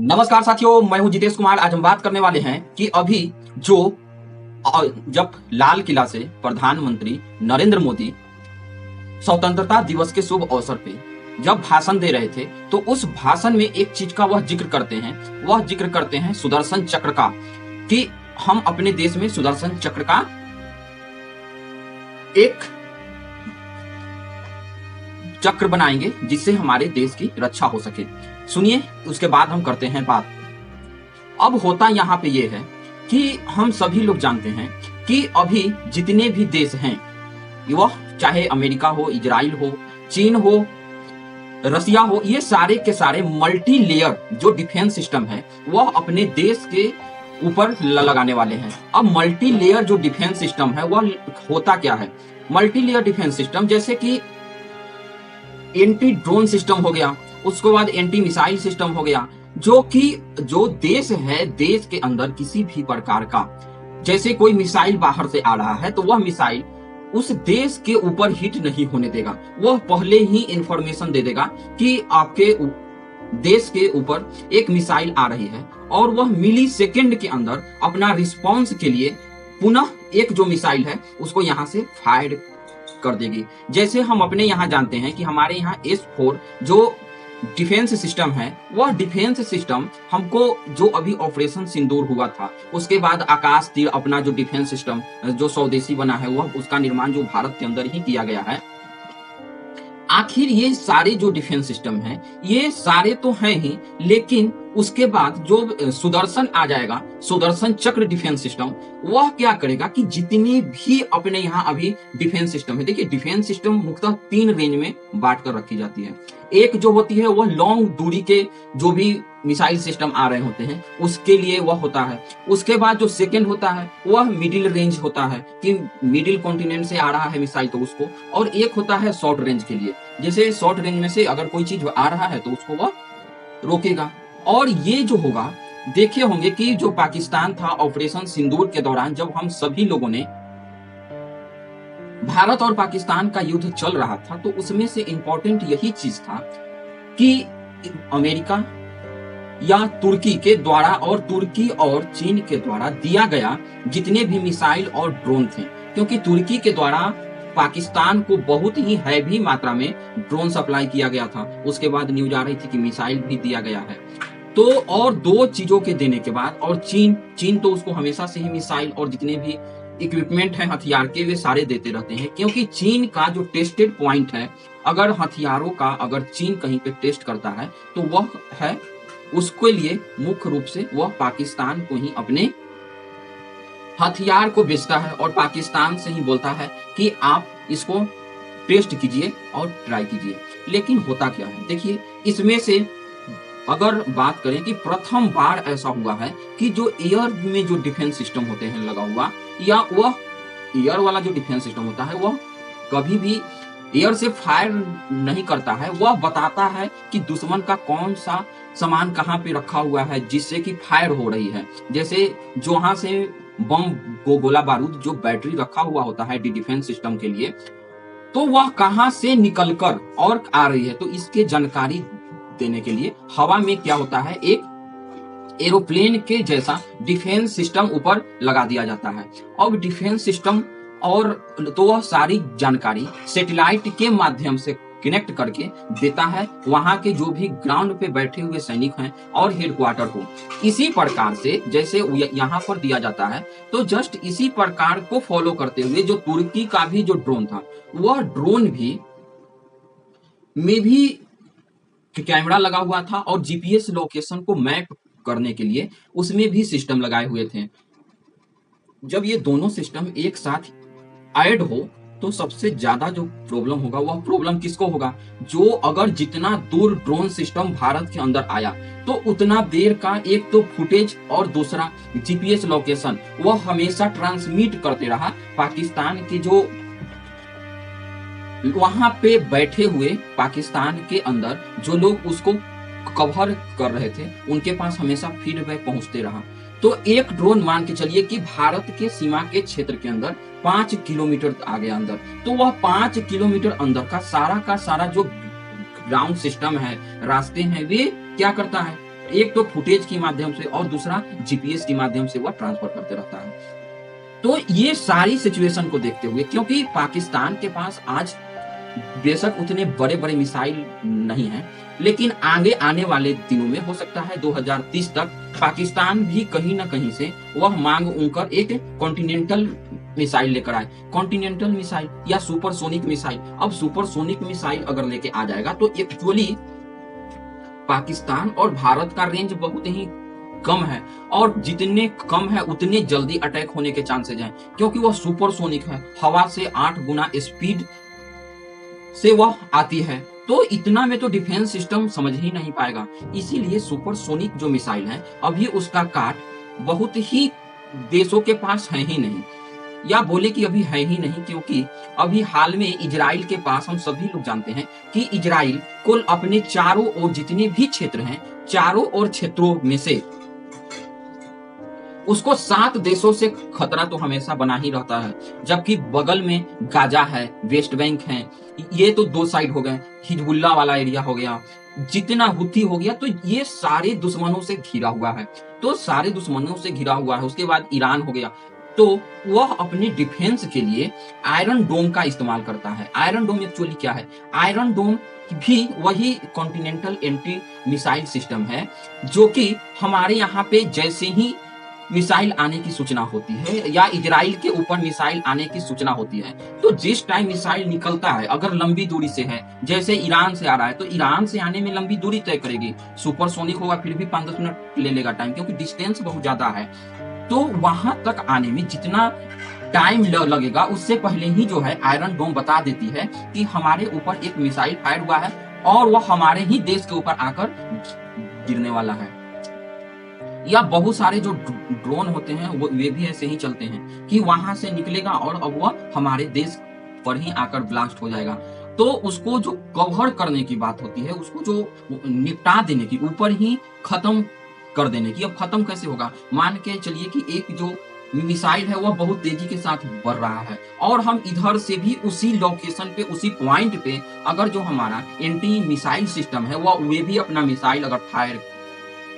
नमस्कार साथियों, मैं हूं जितेश कुमार। आज हम बात करने वाले हैं कि अभी जो जब लाल किला से प्रधानमंत्री नरेंद्र मोदी स्वतंत्रता दिवस के शुभ अवसर पे जब भाषण दे रहे थे, तो उस भाषण में एक चीज का वह जिक्र करते हैं सुदर्शन चक्र का, कि हम अपने देश में सुदर्शन चक्र का एक चक्र बनाएंगे जिससे हमारे देश की रक्षा हो सके। सुनिए, उसके बाद हम करते हैं बात। अब होता यहाँ पे ये है कि हम सभी लोग जानते हैं कि अभी जितने भी देश हैं, वह चाहे अमेरिका हो, इजराइल हो, चीन हो, रसिया हो, ये सारे के सारे मल्टी लेयर जो डिफेंस सिस्टम है वह अपने देश के ऊपर लगाने वाले हैं। अब मल्टी लेयर जो डिफेंस सिस्टम है वह होता क्या है? मल्टी लेयर डिफेंस सिस्टम जैसे कि एंटी ड्रोन सिस्टम हो गया, उसके बाद एंटी मिसाइल सिस्टम हो गया, जो कि जो देश है, देश के अंदर किसी भी प्रकार का जैसे कोई मिसाइल बाहर से आ रहा है तो वह मिसाइल उस देश के ऊपर हिट नहीं होने देगा। वह पहले ही इंफॉर्मेशन दे देगा कि आपके देश के ऊपर एक मिसाइल आ रही है, और वह मिली सेकेंड के अंदर अपना रिस्पॉन्स के लिए पुनः एक जो मिसाइल है उसको यहाँ से फायर कर देगी। जैसे हम अपने यहाँ जानते हैं कि हमारे यहाँ S4 जो डिफेंस सिस्टम है, वह डिफेंस सिस्टम हमको जो अभी ऑपरेशन सिंदूर हुआ था, उसके बाद आकाश तीर अपना जो डिफेंस सिस्टम जो स्वदेशी बना है, वह उसका निर्माण जो भारत के अंदर ही किया गया है। आखिर ये सारे जो डिफेंस सिस्टम है ये सारे तो हैं ही, लेकिन उसके बाद जो सुदर्शन आ जाएगा, सुदर्शन चक्र डिफेंस सिस्टम, वह क्या करेगा कि जितने भी अपने यहाँ अभी डिफेंस सिस्टम है, देखिए डिफेंस सिस्टम मुख्यतः 3 रेंज में बांट कर रखी जाती है। एक जो होती है वह लॉन्ग दूरी के जो भी मिसाइल सिस्टम आ रहे होते हैं उसके लिए वह होता है। उसके बाद जो सेकंड होता है वह मिडिल रेंज होता है कि मिडिल कॉन्टिनेंट से आ रहा है मिसाइल तो उसको, और एक होता है शॉर्ट रेंज के लिए, जैसे शॉर्ट रेंज में से अगर कोई चीज आ रहा है तो उसको वह रोकेगा। और ये जो होगा, देखे होंगे कि जो पाकिस्तान था ऑपरेशन सिंदूर के दौरान, जब हम सभी लोगों ने भारत और पाकिस्तान का युद्ध चल रहा था, तो उसमें से इंपॉर्टेंट यही चीज था कि अमेरिका या तुर्की के द्वारा और तुर्की और चीन के द्वारा दिया गया जितने भी मिसाइल और ड्रोन थे, क्योंकि तुर्की के द्वारा पाकिस्तान को बहुत ही हैवी मात्रा में ड्रोन सप्लाई किया गया था। उसके बाद न्यूज आ रही थी कि मिसाइल भी दिया गया है। तो और 2 चीजों के देने के बाद, और चीन तो उसको हमेशा से ही मिसाइल और जितने भी इक्विपमेंट है हथियार के, वे सारे देते रहते हैं, क्योंकि चीन का जो टेस्टेड पॉइंट है, अगर हथियारों का अगर चीन कहीं पे टेस्ट करता है तो वह है उसके लिए मुख्य रूप से वह पाकिस्तान को ही अपने हथियार को बेचता है और पाकिस्तान से ही बोलता है कि आप इसको टेस्ट कीजिए और ट्राई कीजिए। लेकिन होता क्या है, देखिए इसमें से अगर बात करें कि प्रथम बार ऐसा हुआ है कि जो एयर में जो डिफेंस सिस्टम होते हैं लगा हुआ, या वह एयर वाला जो डिफेंस सिस्टम होता है वह कभी भी एयर से फायर नहीं करता है, वह बताता है कि दुश्मन का कौन सा सामान कहाँ पे रखा हुआ है जिससे कि फायर हो रही है। जैसे जहां से बम गोला बारूद जो बैटरी रखा हुआ होता है डिफेंस सिस्टम के लिए, तो वह कहां से निकलकर और आ रही है, तो इसके जानकारी देने के लिए हवा में क्या होता है, एक एरोप्लेन के जैसा डिफेंस सिस्टम ऊपर लगा दिया जाता है। अब डिफेंस सिस्टम और तो वह सारी जानकारी सैटेलाइट के माध्यम से कनेक्ट करके देता है वहां के जो भी ग्राउंड पे बैठे हुए सैनिक हैं और हेडक्वार्टर को। इसी प्रकार से जैसे यहाँ पर दिया जाता है, तो जस्ट इसी प्रकार को फॉलो करते हुए जो तुर्की का भी जो ड्रोन था, वह ड्रोन भी में भी कैमरा लगा हुआ था और जीपीएस लोकेशन को मैप करने के लिए उसमें भी सिस्टम लगाए हुए थे। जब ये दोनों सिस्टम एक साथ ऐड हो तो सबसे ज्यादा जो प्रॉब्लम होगा, वह प्रॉब्लम किसको होगा, जो अगर जितना दूर ड्रोन सिस्टम भारत के अंदर आया तो उतना देर का एक तो फुटेज और दूसरा जीपीएस लोकेशन वह हमेशा ट्रांसमिट करते रहा। पाकिस्तान के जो वहां पे बैठे हुए पाकिस्तान के अंदर जो लोग उसको कवर कर रहे थे, उनके पास हमेशा फीडबैक पहुंचते रहा। तो एक ड्रोन मान के चलिए कि भारत के सीमा के क्षेत्र के अंदर 5 किलोमीटर आगे अंदर, तो वह 5 किलोमीटर अंदर का सारा जो ग्राउंड सिस्टम है, रास्ते हैं, वे क्या करता है, एक तो फुटेज के माध्यम से और दूसरा जीपीएस के माध्यम से वह ट्रांसफर करते रहता है। तो ये सारी सिचुएशन को देखते हुए, क्योंकि पाकिस्तान के पास आज बेशक उतने बड़े बड़े मिसाइल नहीं हैं, लेकिन आगे आने वाले दिनों में हो सकता है 2030 तक पाकिस्तान भी कहीं ना कहीं से वह मांग उनकर एक कॉन्टिनेंटल मिसाइल लेकर आए। कॉन्टिनेंटल मिसाइल या सुपरसोनिक मिसाइल। अब सुपरसोनिक मिसाइल अगर लेके आ जाएगा तो एक्चुअली पाकिस्तान और भारत का रेंज बहुत ही कम है, और जितने कम है उतने जल्दी अटैक होने के चांसेस हैं, क्योंकि वह सुपरसोनिक है, हवा से 8 गुना स्पीड से वह आती है। तो इतना में तो डिफेंस सिस्टम समझ ही नहीं पाएगा। इसीलिए सुपरसोनिक जो मिसाइल है अभी उसका काट बहुत ही देशों के पास है ही नहीं, या बोले कि अभी है ही नहीं, क्योंकि अभी हाल में इजराइल के पास, हम सभी लोग जानते हैं कि इजराइल कुल अपने चारों ओर जितने भी क्षेत्र हैं, चारों ओर क्षेत्रों में से उसको 7 देशों से खतरा तो हमेशा बना ही रहता है। जबकि बगल में गाजा है, वेस्ट बैंक है, ये तो 2 साइड हो गए, हिजबुल्ला वाला एरिया हो गया, जितना हुती हो गया, तो ये सारे दुश्मनों से घिरा हुआ है। तो सारे दुश्मनों से घिरा हुआ है। उसके बाद ईरान हो गया। तो वह अपने डिफेंस के लिए आयरन डोम का इस्तेमाल करता है। आयरन डोम एक्चुअली क्या है? आयरन डोम भी वही कॉन्टिनेंटल एंटी मिसाइल सिस्टम है, जो कि हमारे यहाँ पे जैसे ही मिसाइल आने की सूचना होती है या इजराइल के ऊपर मिसाइल आने की सूचना होती है, तो जिस टाइम मिसाइल निकलता है, अगर लंबी दूरी से है, जैसे ईरान से आ रहा है, तो ईरान से आने में लंबी दूरी तय करेगी। सुपरसोनिक होगा फिर भी 5-10 मिनट ले लेगा टाइम, क्योंकि डिस्टेंस बहुत ज्यादा है। तो वहां तक आने में जितना टाइम लगेगा, उससे पहले ही जो है आयरन डोम बता देती है कि हमारे ऊपर एक मिसाइल फायर हुआ है और वह हमारे ही देश के ऊपर आकर गिरने वाला है। या बहुत सारे जो ड्रोन होते हैं वे भी ऐसे ही चलते हैं कि वहां से निकलेगा और अब वह हमारे देश पर ही आकर ब्लास्ट हो जाएगा। तो उसको जो कवर करने की बात होती है, उसको जो निपटा देने की, ऊपर ही खत्म कर देने की। अब खत्म कैसे होगा? मान के चलिए कि एक जो मिसाइल है वह बहुत तेजी के साथ बढ़ रहा है और हम इधर से भी उसी लोकेशन पे, उसी पॉइंट पे अगर जो हमारा एंटी मिसाइल सिस्टम है वह वे भी अपना मिसाइल अगर फायर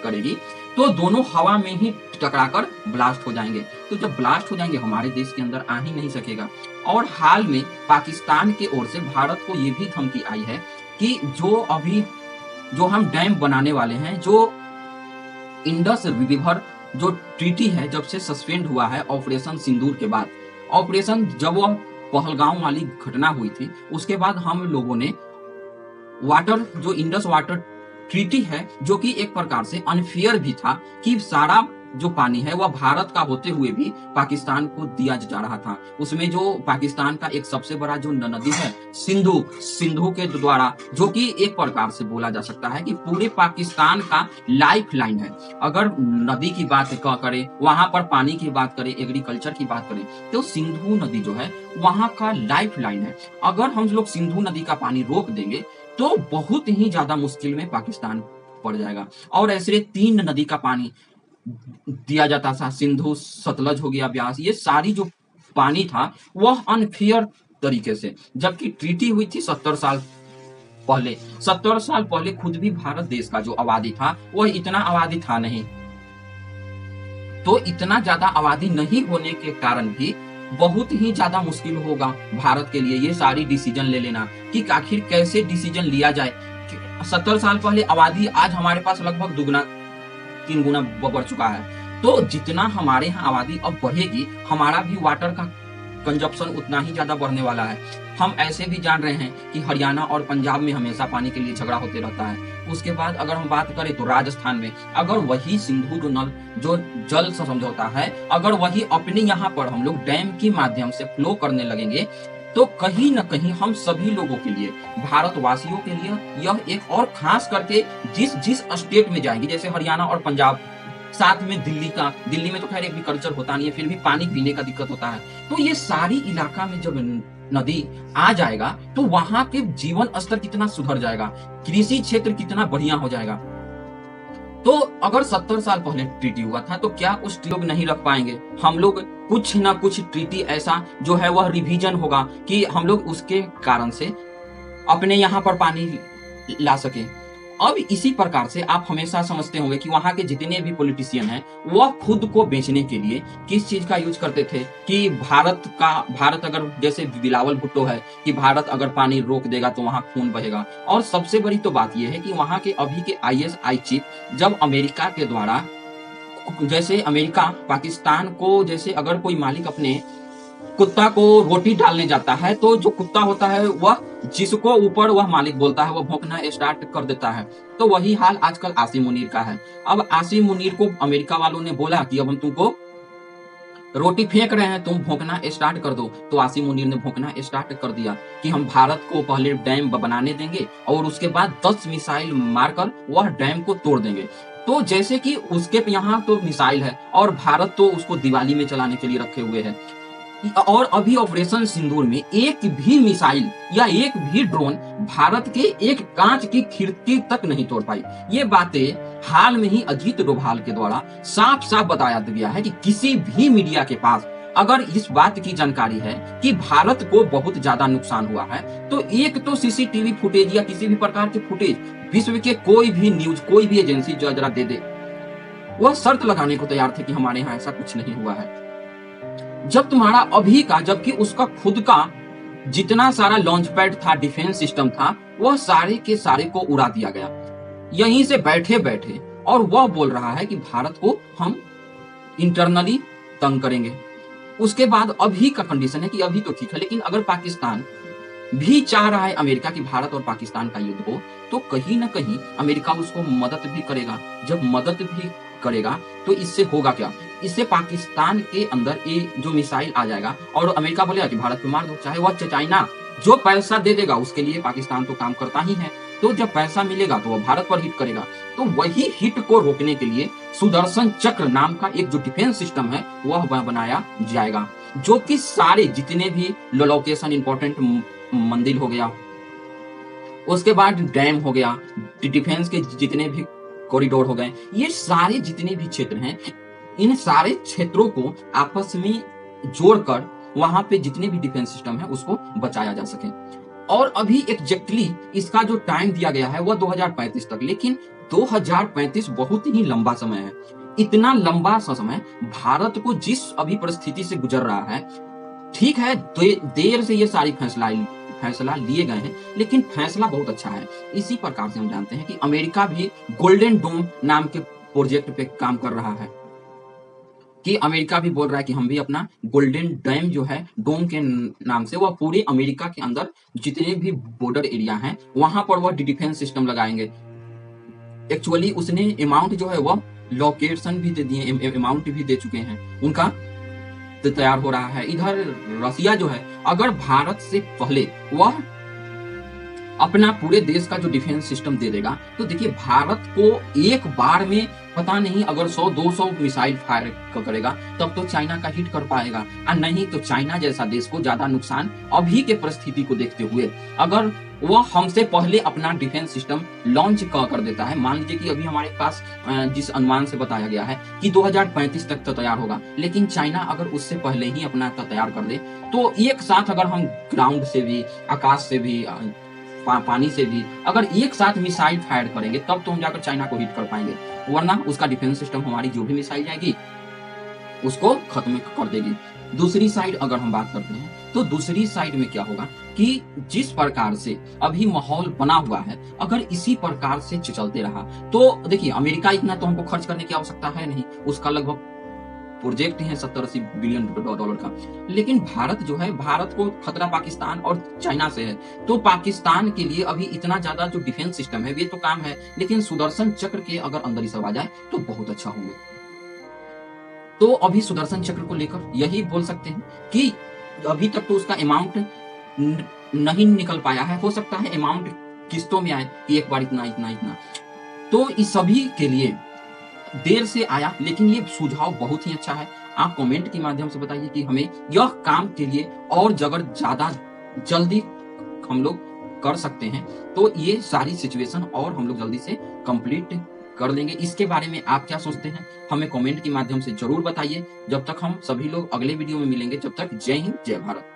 करेगी, तो दोनों हवा में ही टकराकर ब्लास्ट हो जाएंगे। तो जब ब्लास्ट हो जाएंगे, हमारे देश के अंदर आ ही नहीं सकेगा। और हाल में पाकिस्तान के ओर से भारत को ये भी धमकी आई है कि जो हम डैम बनाने वाले हैं, जो इंडस रिवर जो ट्रीटी है, जब से सस्पेंड हुआ है ऑपरेशन सिंदूर के बाद, ऑपरेशन जब वह पहलगांव वाली घटना हुई थी, उसके बाद हम लोगों ने वाटर, जो इंडस वाटर ट्रीटी है, जो कि एक प्रकार से अनफेयर भी था कि सारा जो पानी है वह भारत का होते हुए भी पाकिस्तान को दिया जा रहा था। उसमें जो पाकिस्तान का एक सबसे बड़ा जो नदी है सिंधु के द्वारा, जो कि एक प्रकार से बोला जा सकता है कि पूरे पाकिस्तान का लाइफ लाइन है। अगर नदी की बात करें, वहां पर पानी की बात करें, एग्रीकल्चर की बात करें, तो सिंधु नदी जो है वहां का लाइफ लाइन है। अगर हम लोग सिंधु नदी का पानी रोक देंगे तो बहुत ही ज्यादा मुश्किल में पाकिस्तान पड़ जाएगा। और ऐसे 3 नदी का पानी दिया जाता था, सिंधु, सतलज हो गया, ब्यास, ये सारी जो पानी था वह अनफेयर तरीके से, जबकि ट्रीटी हुई थी 70 साल पहले। 70 साल पहले खुद भी भारत देश का जो आबादी था वह इतना आबादी था नहीं। तो इतना ज्यादा आबादी नहीं होने के कारण भी बहुत ही ज्यादा मुश्किल होगा भारत के लिए ये सारी डिसीजन ले लेना कि आखिर कैसे डिसीजन लिया जाए। 70 साल पहले आबादी आज हमारे पास लगभग 2-3 गुना बढ़ चुका है। तो जितना हमारे यहाँ आबादी अब बढ़ेगी, हमारा भी वाटर का कंजप्शन उतना ही ज्यादा बढ़ने वाला है। हम ऐसे भी जान रहे हैं कि हरियाणा और पंजाब में हमेशा पानी के लिए झगड़ा होते रहता है। उसके बाद अगर हम बात करें तो राजस्थान में अगर वही सिंधु जो जल समझौता है, अगर वही अपने यहाँ पर हम लोग डैम के माध्यम से फ्लो करने लगेंगे, तो कहीं न कहीं हम सभी लोगों के लिए, भारतवासियों के लिए यह एक, और खास करके जिस स्टेट में जाएंगे, जैसे हरियाणा और पंजाब, साथ में दिल्ली में तो खैर एग्रीकल्चर होता नहीं है, फिर भी पानी पीने का दिक्कत होता है। तो ये सारी इलाका में जब नदी आ जाएगा तो वहां के जीवन स्तर कितना सुधर जाएगा, कृषि क्षेत्र कितना बढ़िया हो जाएगा। तो अगर 70 साल पहले ट्रीटी हुआ था तो क्या उस ट्रीटी नहीं रख पाएंगे हम लोग? कुछ ना कुछ ट्रीटी ऐसा जो है वह रिवीजन होगा कि हम लोग उसके कारण से अपने यहाँ पर पानी ला सके। अब इसी प्रकार से आप हमेशा समझते होंगे कि वहां के जितने भी पॉलिटिशियन हैं वह खुद को बेचने के लिए किस चीज का यूज करते थे कि भारत अगर जैसे बिलावल भुट्टो है कि भारत अगर पानी रोक देगा तो वहां खून बहेगा। और सबसे बड़ी तो बात यह है कि वहां के अभी के आईएसआई चीफ जब अमेरिका के द्वारा, जैसे अमेरिका पाकिस्तान को, जैसे अगर कोई मालिक अपने कुत्ता को रोटी डालने जाता है तो जो कुत्ता होता है वह जिसको ऊपर वह मालिक बोलता है वह भौंकना स्टार्ट कर देता है। तो वही हाल आजकल आसिम मुनीर का है। अब आसिम मुनीर को अमेरिका वालों ने बोला कि अब हम तुमको रोटी फेंक रहे हैं, तुम भौंकना स्टार्ट कर दो। तो आसिम मुनीर ने भौंकना स्टार्ट कर दिया कि हम भारत को पहले डैम बनाने देंगे और उसके बाद 10 मिसाइल मारकर वह डैम को तोड़ देंगे। तो जैसे कि उसके यहाँ तो मिसाइल है और भारत तो उसको दिवाली में चलाने के लिए रखे हुए है। और अभी ऑपरेशन सिंदूर में एक भी मिसाइल या एक भी ड्रोन भारत के एक कांच की खिड़की तक नहीं तोड़ पाई। ये बातें हाल में ही अजीत डोभाल के द्वारा साफ साफ बताया गया है कि किसी भी मीडिया के पास अगर इस बात की जानकारी है कि भारत को बहुत ज्यादा नुकसान हुआ है तो एक तो सीसीटीवी फुटेज या किसी भी प्रकार के फुटेज विश्व के कोई भी न्यूज, कोई भी एजेंसी जो जरा दे दे, वह शर्त लगाने को तैयार थे कि हमारे यहाँ ऐसा कुछ नहीं हुआ है। जब तुम्हारा अभी का, जबकि उसका खुद का जितना सारा लॉन्च पैड था, डिफेंस सिस्टम था, वह सारे के सारे को उड़ा दिया गया यहीं से बैठे बैठे। और वह बोल रहा है कि भारत को हम इंटरनली तंग करेंगे। उसके बाद अभी का कंडीशन है कि अभी तो ठीक है, लेकिन अगर पाकिस्तान भी चाह रहा है अमेरिका की भारत और पाकिस्तान का युद्ध हो तो कहीं ना कहीं अमेरिका उसको मदद भी करेगा। जब मदद भी करेगा तो इससे होगा क्या, इससे पाकिस्तान के अंदर ये जो मिसाइल आ जाएगा और अमेरिका बोलेगा कि भारत को मार दो, चाहे वह चाइना जो पैसा दे देगा उसके लिए पाकिस्तान तो काम करता ही है। तो जब पैसा मिलेगा तो वह भारत पर हिट करेगा। तो वही हिट को रोकने के लिए सुदर्शन चक्र नाम का एक जो डिफेंस सिस्टम है वह बनाया जाएगा, जो कि सारे जितने भी लोकेशन इंपॉर्टेंट मंदिर हो गया, उसके बाद डैम हो गया, डिफेंस के जितने भी कॉरिडोर हो गए, ये सारे जितने भी क्षेत्र हैं, इन सारे क्षेत्रों को आपस में जोड़कर वहां पे जितने भी डिफेंस सिस्टम है उसको बचाया जा सके। और अभी एग्जैक्टली इसका जो टाइम दिया गया है वह 2035 तक, लेकिन 2035 बहुत ही लंबा समय है। इतना लंबा समय भारत को जिस अभी परिस्थिति से गुजर रहा है, ठीक है देर से ये सारी फैसला लिए गए हैं, लेकिन फैसला बहुत अच्छा है। इसी प्रकार से हम जानते हैं कि अमेरिका भी गोल्डन डोम नाम के प्रोजेक्ट पे काम कर रहा है, कि अमेरिका भी बोल रहा है कि हम भी अपना गोल्डन डैम जो है डोम के नाम से वह पूरे अमेरिका के अंदर जितने भी बॉर्डर एरिया हैं वहां पर वह डिफेंस सिस्टम लगाएंगे। एक्चुअली उसने अमाउंट जो है वह लोकेशन भी दे दिए, अमाउंट भी दे चुके हैं, उनका तैयार हो रहा है। इधर रसिया जो है अगर भारत से पहले वह अपना पूरे देश का जो डिफेंस सिस्टम दे देगा तो देखिए भारत को एक बार में पता नहीं अगर 100-200 मिसाइल फायर करेगा तब तो चाइना का हिट कर पाएगा, और नहीं तो चाइना जैसा देश को ज्यादा नुकसान अभी के परिस्थिति को देखते हुए अगर वह हमसे पहले अपना डिफेंस सिस्टम लॉन्च कर देता है। मान लीजिए कि अभी हमारे पास जिस अनुमान से बताया गया है कि 2035 तक तो तैयार होगा, लेकिन चाइना अगर उससे पहले ही अपना तैयार कर दे तो एक साथ अगर हम ग्राउंड से भी, आकाश से भी, पानी से भी अगर एक साथ मिसाइल फायर करेंगे तब तो हम जाकर चाइना को हिट कर पाएंगे, वरना उसका डिफेंस सिस्टम हमारी जो भी मिसाइल जाएगी उसको खत्म कर देगी। दूसरी साइड अगर हम बात करते हैं तो दूसरी साइड में क्या होगा कि जिस प्रकार से अभी माहौल बना हुआ है अगर इसी प्रकार से चलते रहा तो देखिए अमेरिका इतना तो हमको खर्च करने की आवश्यकता है नहीं, उसका लगभग प्रोजेक्ट है 70-80 बिलियन डॉलर का, लेकिन भारत जो है, भारत को खतरा पाकिस्तान और चाइना से है। तो पाकिस्तान के लिए अभी इतना ज्यादा जो डिफेंस सिस्टम है ये तो काम है, लेकिन सुदर्शन चक्र के अगर अंदर ही सब आ जाए तो बहुत अच्छा होगा। तो अभी सुदर्शन चक्र को लेकर यही बोल सकते हैं कि अभी तक तो उसका अमाउंट नहीं निकल पाया है, हो सकता है अमाउंट किस्तों में आए कि एक बार इतना इतना इतना। तो इस सभी के लिए देर से आया, लेकिन ये सुझाव बहुत ही अच्छा है। आप कमेंट के माध्यम से बताइए कि हमें यह काम के लिए और जगह ज्यादा जल्दी हम लोग कर सकते हैं तो ये सारी सिचुएशन और हम लोग जल्दी से कंप्लीट कर लेंगे। इसके बारे में आप क्या सोचते हैं हमें कमेंट के माध्यम से जरूर बताइए। जब तक हम सभी लोग अगले वीडियो में मिलेंगे, जब तक जय हिंद जय भारत।